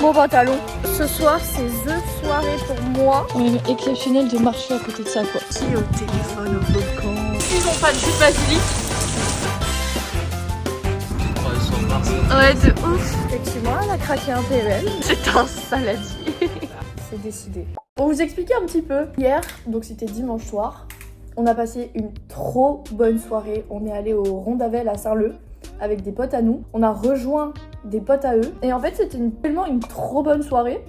mon pantalon. Ce soir, c'est the soirée pour moi. C'est même exceptionnel de marcher à côté de ça, quoi. Qui au téléphone au volcan. Ils ont pas de jus de basilic. Ouais, de ouf. Effectivement, elle a craqué un PEL. C'est un saladier. C'est décidé. Pour vous expliquer un petit peu, hier, donc c'était dimanche soir, on a passé une trop bonne soirée. On est allé au Rondavel à Saint-Leu avec des potes à nous. On a rejoint des potes à eux. Et en fait, c'était tellement une trop bonne soirée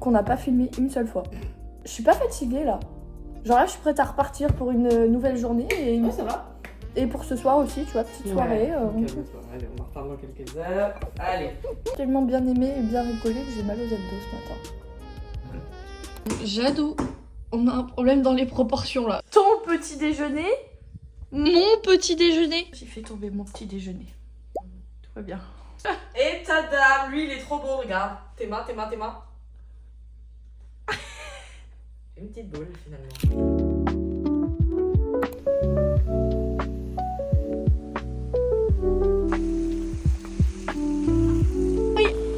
qu'on n'a pas filmé une seule fois. Je suis pas fatiguée là. Genre là, je suis prête à repartir pour une nouvelle journée. Et Ouais, ça va. Et pour ce soir aussi, tu vois, petite soirée. Allez, on en reparle dans quelques heures. Allez. J'ai tellement bien aimé et bien rigolé que j'ai mal aux abdos ce matin. Jadot, on a un problème dans les proportions là. Ton petit déjeuner. Mon petit déjeuner. J'ai fait tomber mon petit déjeuner. Tout va bien. Et tada, lui il est trop beau, regarde. Tes mains. Une petite boule finalement.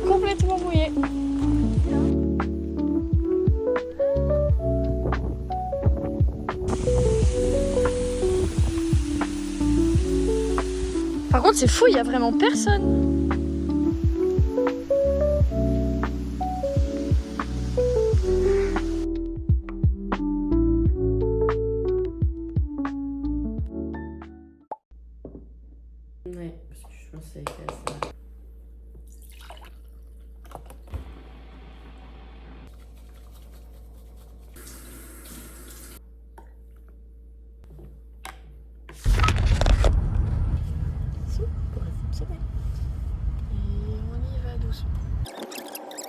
Complètement mouillé. Par contre, c'est fou, il y a vraiment personne. Ouais, parce que je pensais qu'à ça. Et on y va doucement.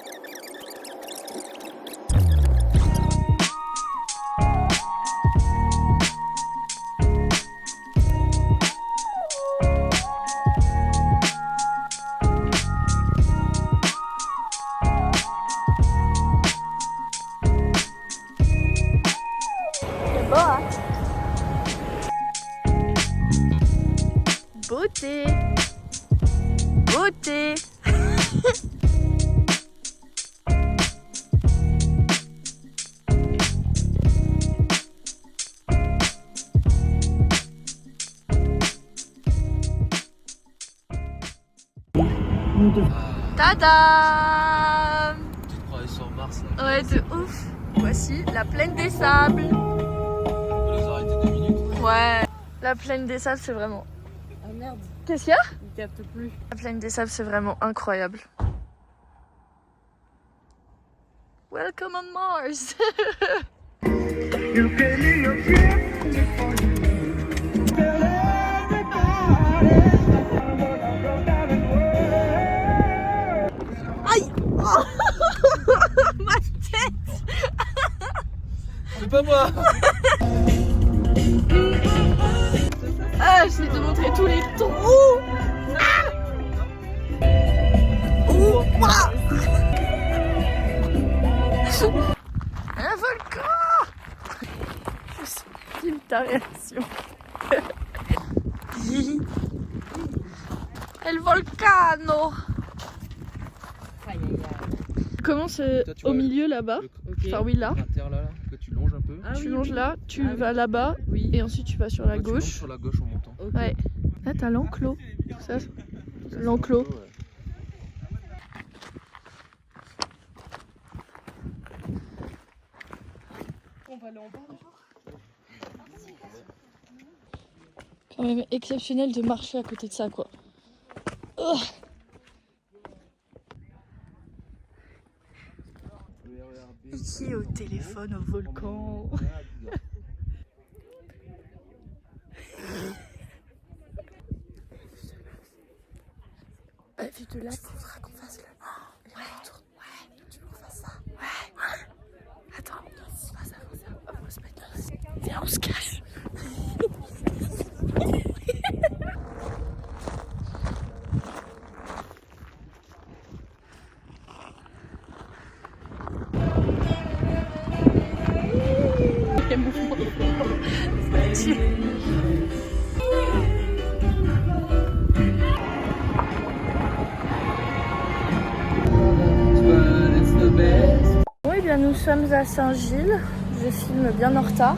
C'est beau, hein? Beauté! Beauté! Tada! Petite croix sur Mars. Ouais, de ouf! Voici la plaine des sables. On les a arrêtés 2 minutes. Ouais. La plaine des sables, c'est vraiment... Ah merde, Qu'est-ce qu'il y a? il capte plus. La plaine des sables, c'est vraiment incroyable. Welcome on Mars! Aïe! Oh ma tête! C'est pas moi. Ah, j'essaie de montrer tous les trous! Ah! Oh, ouah! Un volcan! Je filme ta réaction. El volcano! Aïe aïe aïe. Commence Toi, tu au vois, milieu là-bas. Ok. Enfin oui là. L'inter là, que tu longes un peu. Ah Tu oui, longes oui. là, tu Ah vas là-bas Oui. et ensuite tu vas sur la Toi, tu longes gauche. sur la gauche en montant. Ok. Ouais. Là t'as l'enclos. Ça, l'enclos. Ouais. On va aller en bas. Quand même exceptionnel de marcher à côté de ça, quoi. Oh. Qui au téléphone au volcan. Vu de là, il faudra qu'on fasse le. Ouais, ouais, tu veux qu'on fasse ça? Ouais. Attends, on va s'avancer. On va se mettre là. Viens, on se cache. Nous sommes à Saint-Gilles. Je filme bien en retard.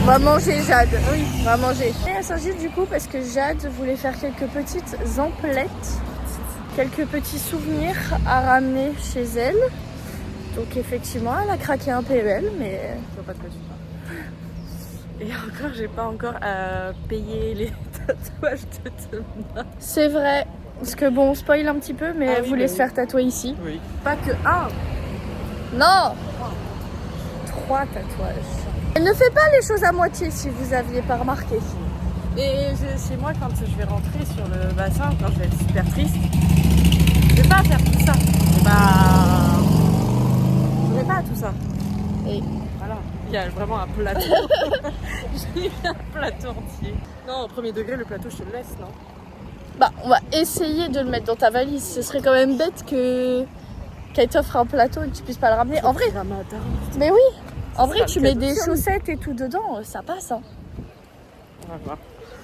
On va manger Jade. Oui, on va manger. Et à Saint-Gilles du coup parce que Jade voulait faire quelques petites emplettes, quelques petits souvenirs à ramener chez elle. Donc effectivement, elle a craqué un PEL, mais... Je vois pas de quoi tu parles. Et encore, j'ai pas encore payé les tatouages de demain. C'est vrai. Parce que bon, on spoil un petit peu, mais Ah elle oui, voulait bah se oui. faire tatouer ici. Oui. Pas que un. Non 3 tatouages. Elle ne fait pas les choses à moitié si vous aviez pas remarqué. Et chez moi, quand je vais rentrer sur le bassin, quand je vais être super triste, je vais pas faire tout ça. Je vais pas tout ça. Et voilà. Il y a vraiment un plateau. J'ai mis un plateau entier. Non, au premier degré, le plateau, je te le laisse, non? bah, on va essayer de le mettre dans ta valise. Ce serait quand même bête qu'elle t'offre un plateau et que tu puisses pas le ramener. En vrai, mais oui. En vrai, tu mets des chaussettes et tout dedans, ça passe. Hein. On va voir.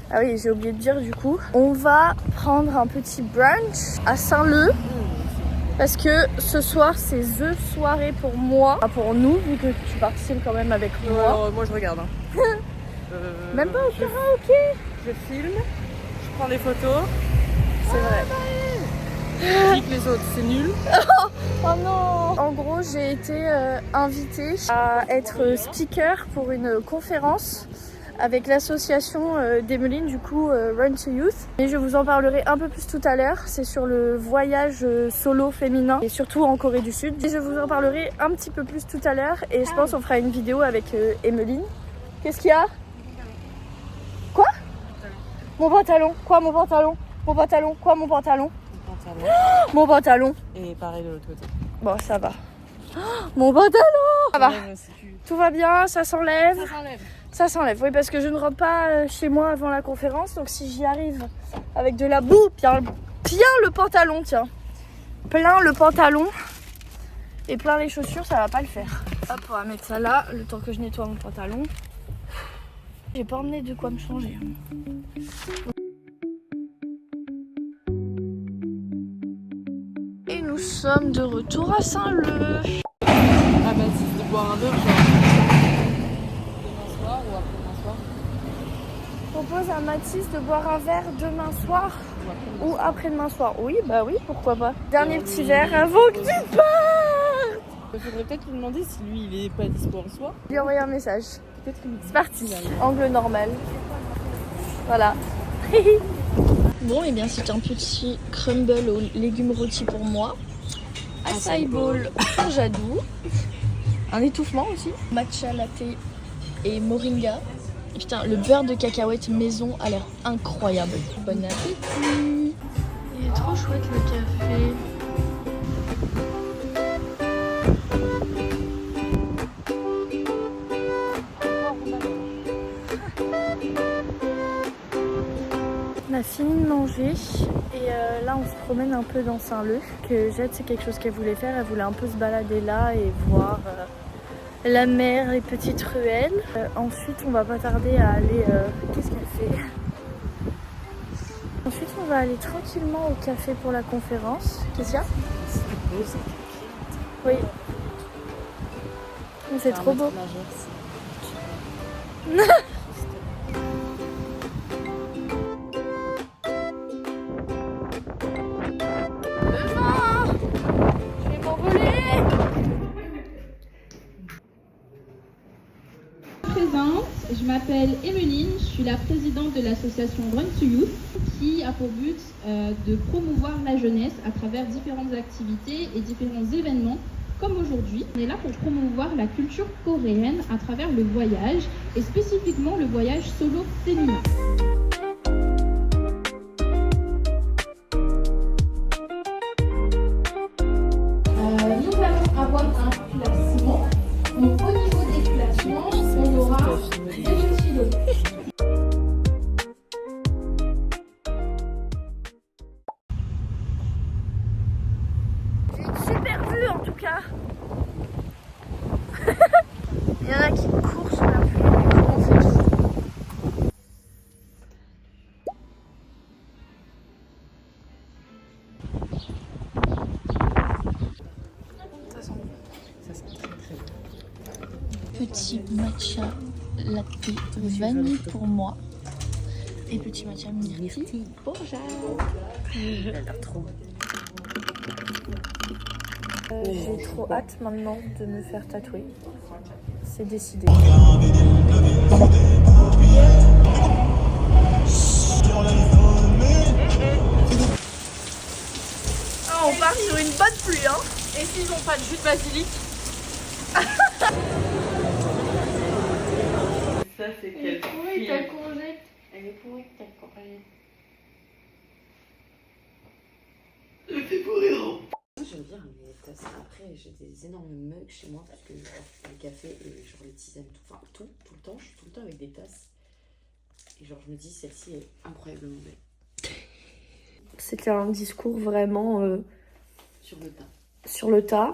Ah oui, j'ai oublié de dire du coup. On va prendre un petit brunch à Saint-Leu. Parce que ce soir, c'est the soirée pour moi. Enfin, pour nous, vu que tu participes quand même avec moi. Alors, moi, je regarde. Hein. Même pas au karaoké. Je filme, je prends des photos. C'est vrai. Je dis que les autres, c'est nul. Oh non. En gros, j'ai été invitée à être speaker pour une conférence avec l'association d'Emeline, du coup Run to Youth. Et je vous en parlerai un peu plus tout à l'heure. C'est sur le voyage solo féminin et surtout en Corée du Sud. Et je vous en parlerai un petit peu plus tout à l'heure et je pense qu'on fera une vidéo avec Emeline. Qu'est-ce qu'il y a? Quoi? Mon pantalon. Quoi mon pantalon? Mon pantalon. Quoi mon pantalon? Mon pantalon. Et pareil de l'autre côté. Bon, ça va. Mon pantalon. Ça va. Tout va bien, ça s'enlève. Ça s'enlève. Ça s'enlève, oui, parce que je ne rentre pas chez moi avant la conférence. Donc si j'y arrive avec de la boue, bien le pantalon, tiens. Plein le pantalon et plein les chaussures, ça va pas le faire. Hop, on va mettre ça là, le temps que je nettoie mon pantalon. J'ai pas emmené de quoi me changer. Et nous sommes de retour à Saint-Leu. Ah bah si c'est de boire un verre, demain soir ou après-demain soir. Je propose à Mathis de boire un verre demain soir ou après-demain soir. Oui, bah oui, pourquoi pas. Dernier petit verre avant que tu partes. Il faudrait peut-être lui demander si lui il est pas dispo en soir. Lui envoyer un message. Peut-être qu'il C'est parti. Angle normal. Voilà. Bon, et bien c'est un petit crumble aux légumes rôtis pour moi. Acai bowl Jadou. Un étouffement aussi. Matcha latte et moringa. Et putain, le beurre de cacahuète maison a l'air incroyable. Bon appétit. Il est trop chouette le café. On a fini de manger et là on se promène un peu dans Saint-Leu. Que Jade, c'est quelque chose qu'elle voulait faire, elle voulait un peu se balader là et voir la mer, les petites ruelles. Ensuite on va pas tarder à aller... Qu'est-ce qu'elle fait? Ensuite on va aller tranquillement au café pour la conférence. Qu'est-ce qu'il y a? Oui. C'est trop beau. Je m'appelle Emeline, je suis la présidente de l'association Run to Youth qui a pour but de promouvoir la jeunesse à travers différentes activités et différents événements comme aujourd'hui. On est là pour promouvoir la culture coréenne à travers le voyage et spécifiquement le voyage solo féminin. Nous allons avoir un classement. Donc au niveau des classements, on aura des petits lots. J'ai une super vue en tout cas. Il y en a qui courent sous la pluie, mais comment on fait tout? petit matcha latte vanille pour moi. Et petit matcha myrtille pour Jade. Elle a l'air trop. J'ai trop hâte maintenant de me faire tatouer. C'est décidé. Ah, on part sur une bonne pluie, hein. Et s'ils n'ont pas de jus de basilic? Ça, c'est quel film. ta courgette. Elle est pourrie, ta courgette. J'aime bien les tasses. Après, j'ai des énormes mugs chez moi parce que genre, le café et genre les tisanes, tout le temps. Je suis tout le temps avec des tasses. Et genre, je me dis, celle-ci est incroyablement belle. C'était un discours vraiment Sur le tas. sur le tas,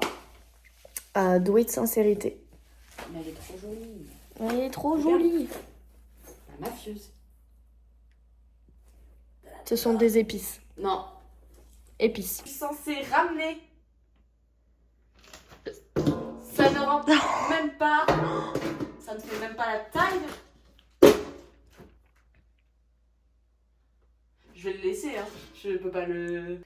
doué de sincérité. Mais elle est trop jolie. Elle est trop jolie. La mafieuse. Ce sont des épices. Non. Épices. Je suis censée ramener. Ça ne rentre même pas. Ça ne fait même pas la taille. Je vais le laisser, hein. Je peux pas le.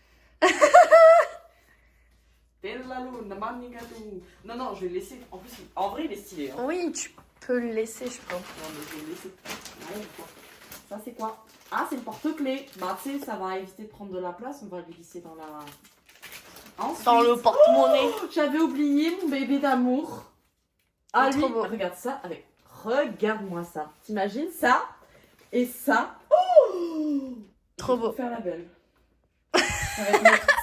Non, je vais le laisser. En plus, en vrai, il est stylé. Hein. Oui, tu peux le laisser, je pense. Non, mais je vais le laisser. Ouais, quoi. Ça, c'est quoi? Ah, c'est le porte-clés. Bah, tu sais, ça va éviter de prendre de la place. On va le glisser dans la. Ensuite... Dans le porte-monnaie. Oh, j'avais oublié mon bébé d'amour. Ah, lui, Trop beau. regarde ça avec. Regarde-moi ça. T'imagines ça et ça. Oh, Trop beau. Faire la belle.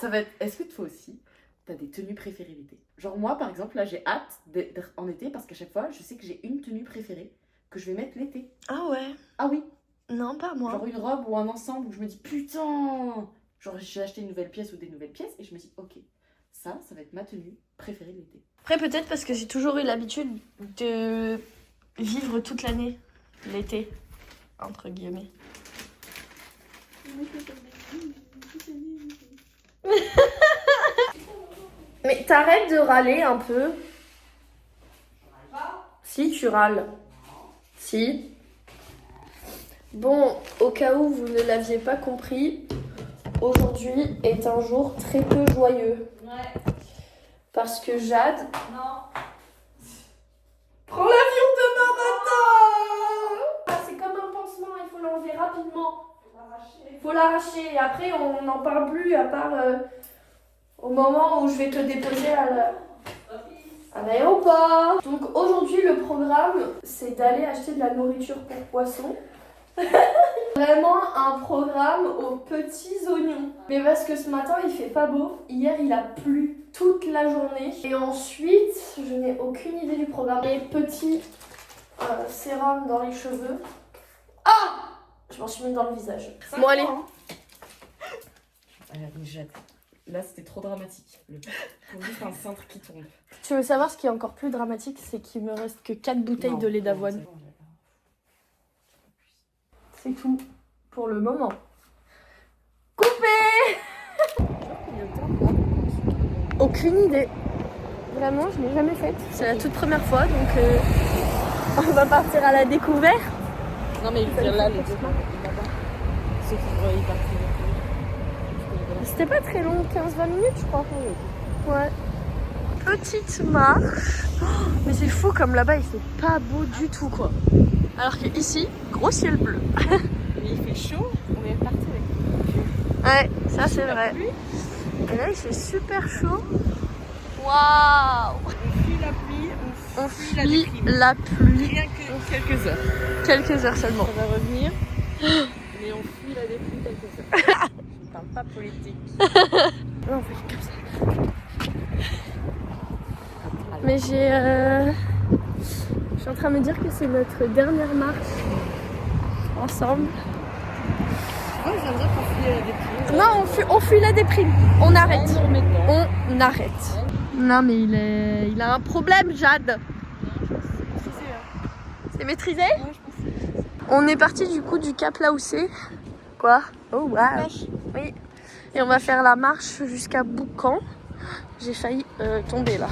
Ça va être. Est-ce que toi aussi, t'as des tenues préférées l'été? Genre, moi, par exemple, là, j'ai hâte d'être en été parce qu'à chaque fois, je sais que j'ai une tenue préférée que je vais mettre l'été. Ah ouais. Ah oui. Non, pas moi. Genre une robe ou un ensemble où je me dis putain. Genre, j'ai acheté une nouvelle pièce ou des nouvelles pièces et je me dis, ok, ça va être ma tenue préférée de l'été. Après, peut-être parce que j'ai toujours eu l'habitude de vivre toute l'année l'été, entre guillemets. Mais t'arrêtes de râler un peu. Si, tu râles. Si. Bon, au cas où vous ne l'aviez pas compris, aujourd'hui est un jour très peu joyeux. Ouais. Parce que Jade Non. prend l'avion demain matin. Ah, c'est comme un pansement, il faut l'enlever rapidement. Il faut l'arracher et après on n'en parle plus à part au moment où je vais te déposer à l'aéroport. Donc aujourd'hui le programme c'est d'aller acheter de la nourriture pour poissons. Vraiment un programme aux petits oignons. Mais parce que ce matin il fait pas beau, hier il a plu toute la journée. Et ensuite, je n'ai aucune idée du programme. Les petits sérums dans les cheveux. Ah! Je m'en suis mis dans le visage. Bon allez. Jade. Là, c'était trop dramatique. Faut juste un cintre qui tombe. Tu veux savoir ce qui est encore plus dramatique, c'est qu'il me reste que 4 bouteilles de lait d'avoine. C'est tout pour le moment. Coupé. Aucune idée. Vraiment, je l'ai jamais faite. C'est la toute première fois, donc on va partir à la découverte. Non, mais il là, les deux là-bas. Ceux qui vont y partir. C'était pas très long, 15-20 minutes, je crois. Ouais. Petite marche. Oh, mais c'est fou, comme là-bas, il fait pas beau du tout, quoi. Alors que ici, gros ciel bleu. Mais il fait chaud, on est parti avec. Ouais, ça c'est vrai. Et là, il fait super chaud. Waouh! On fuit la pluie, On fuit la fuit déprime. la pluie. Rien que quelques heures. Quelques heures seulement. Ça va revenir, mais on fuit la déprime quelques heures. Je parle pas politique. Non, on fait comme ça. Mais je suis en train de me dire que c'est notre dernière marche ensemble. Moi, je viens de dire qu'on fuit la déprime. Non, on fuit la déprime. On arrête. On remet dedans. On arrête. Non, mais il a un problème, Jade. C'est maîtrisé? Ouais, je pense. On est parti du coup du Cap Laoussé. Quoi? Oh waouh. Oui. Et on va faire la marche jusqu'à Boucan. J'ai failli tomber là.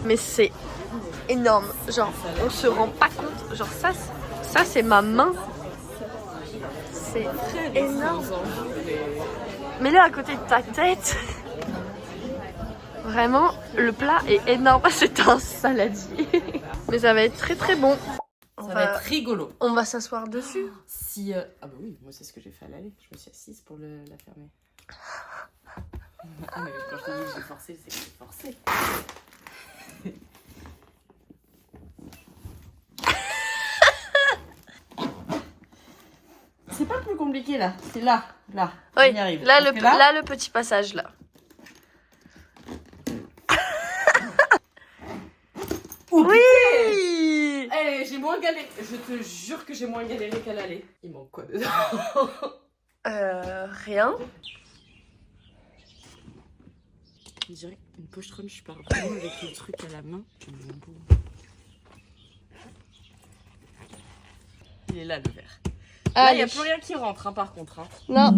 Mais c'est énorme. Genre, on se rend pas compte. Genre, ça c'est ma main. C'est énorme. Mets-le à côté de ta tête. Vraiment, le plat est énorme. C'est un saladier. Mais ça va être très très bon. Ça va être rigolo. On va s'asseoir dessus. Si ah bah oui, moi c'est ce que j'ai fait à l'aller. Je me suis assise pour la fermer. Ah, mais quand je te dis que j'ai forcé, c'est que j'ai forcé. C'est pas plus compliqué là, c'est là. Oui, on y arrive. là Parce que là, le petit passage là. oh, Oui. Eh, j'ai moins galéré. Je te jure que j'ai moins galéré qu'à l'aller. Il manque quoi dedans? Rien. On dirait une pochetronne, je pars vraiment avec le truc à la main. Il est là le verre. Là, il n'y a plus rien qui rentre, hein, par contre. Hein. Non.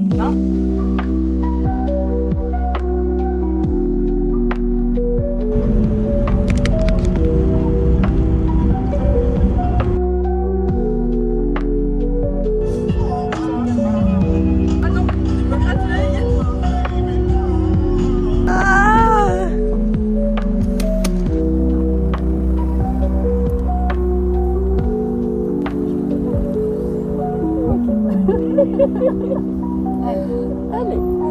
Allez.